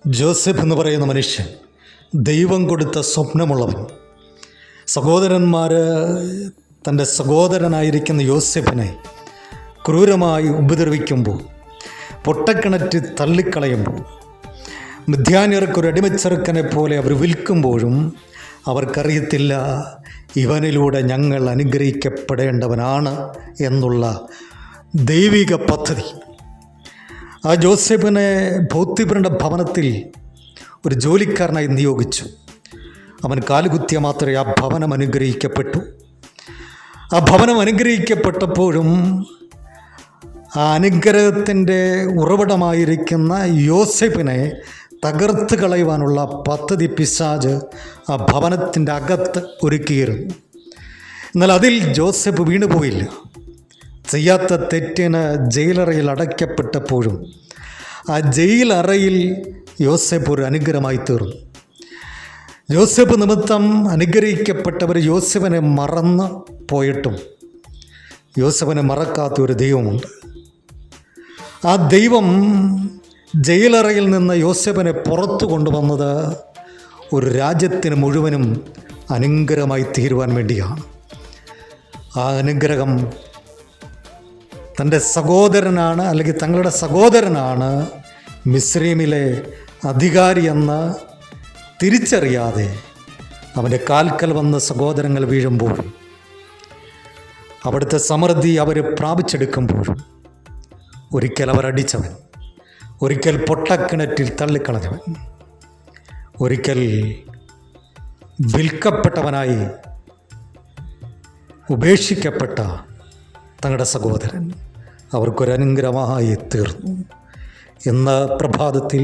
Joseph എന്ന് പറയുന്ന മനുഷ്യൻ ദൈവം കൊടുത്ത സ്വപ്നമുള്ളവൻ. സഹോദരന്മാർ തൻ്റെ സഹോദരനായിരിക്കുന്ന യോസെഫിനെ ക്രൂരമായി ഉപദ്രവിക്കുമ്പോൾ, പൊട്ടക്കിണറ്റ് തള്ളിക്കളയുമ്പോൾ, മിദ്യാന്യർക്കൊരു അടിമച്ചെറുക്കനെ പോലെ അവർ വിൽക്കുമ്പോഴും അവർക്കറിയത്തില്ല ഇവനിലൂടെ ഞങ്ങൾ അനുഗ്രഹിക്കപ്പെടേണ്ടവനാണ് എന്നുള്ള ദൈവിക പദ്ധതി. ആ ജോസഫിനെ പോത്തിഫറിൻ്റെ ഭവനത്തിൽ ഒരു ജോലിക്കാരനായി നിയോഗിച്ചു. അവൻ കാലുകുത്തിയ മാത്രമേ ആ ഭവനം അനുഗ്രഹിക്കപ്പെട്ടു. ആ ഭവനം അനുഗ്രഹിക്കപ്പെട്ടപ്പോഴും ആ അനുഗ്രഹത്തിൻ്റെ ഉറവിടമായിരിക്കുന്ന യോസെഫിനെ തകർത്ത് കളയുവാനുള്ള പദ്ധതി പിശാച് ആ ഭവനത്തിൻ്റെ അകത്ത് ഒരുക്കിയിരുന്നു. എന്നാൽ അതിൽ ജോസഫ് വീണുപോയില്ല. ചെയ്യാത്ത തെറ്റിന് ജയിലറയിൽ അടയ്ക്കപ്പെട്ടപ്പോഴും ആ ജയിലറയിൽ യോസെഫ് ഒരു അനുഗ്രഹമായി തീർന്നു. യോസെഫ് നിമിത്തം അനുഗ്രഹിക്കപ്പെട്ടവർ യോസെഫിനെ മറന്ന് പോയിട്ടും യോസെഫിനെ മറക്കാത്ത ഒരു ദൈവമുണ്ട്. ആ ദൈവം ജയിലറയിൽ നിന്ന് യോസെഫിനെ പുറത്തു കൊണ്ടുവന്നത് ഒരു രാജ്യത്തിന് മുഴുവനും അനുഗ്രഹമായി തീരുവാൻ വേണ്ടിയാണ്. ആ അനുഗ്രഹം തൻ്റെ സഹോദരനാണ്, അല്ലെങ്കിൽ തങ്ങളുടെ സഹോദരനാണ് മിസ്രൈമിലെ അധികാരിയെന്ന് തിരിച്ചറിയാതെ അവൻ്റെ കാൽക്കൽ വന്ന സഹോദരങ്ങൾ വീഴുമ്പോഴും, അവിടുത്തെ സമൃദ്ധി അവർ പ്രാപിച്ചെടുക്കുമ്പോഴും ഒരിക്കൽ അവർ അടിച്ചവൻ, ഒരിക്കൽ പൊട്ടക്കിണറ്റിൽ തള്ളിക്കളഞ്ഞവൻ, ഒരിക്കൽ വിൽക്കപ്പെട്ടവനായി ഉപേക്ഷിക്കപ്പെട്ട തങ്ങളുടെ സഹോദരൻ അവർക്കൊരനുഗ്രഹമായി തീർന്നു. ഇന്ന് പ്രഭാതത്തിൽ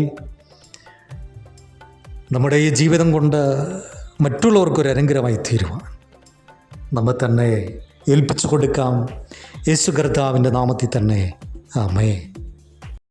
നമ്മുടെ ഈ ജീവിതം കൊണ്ട് മറ്റുള്ളവർക്കൊരു അനുഗ്രഹമായി തീരുവാൻ നമ്മെ തന്നെ ഏൽപ്പിച്ചു കൊടുക്കാം. യേശു കർത്താവിൻ്റെ നാമത്തിൽ തന്നെ ആമേൻ.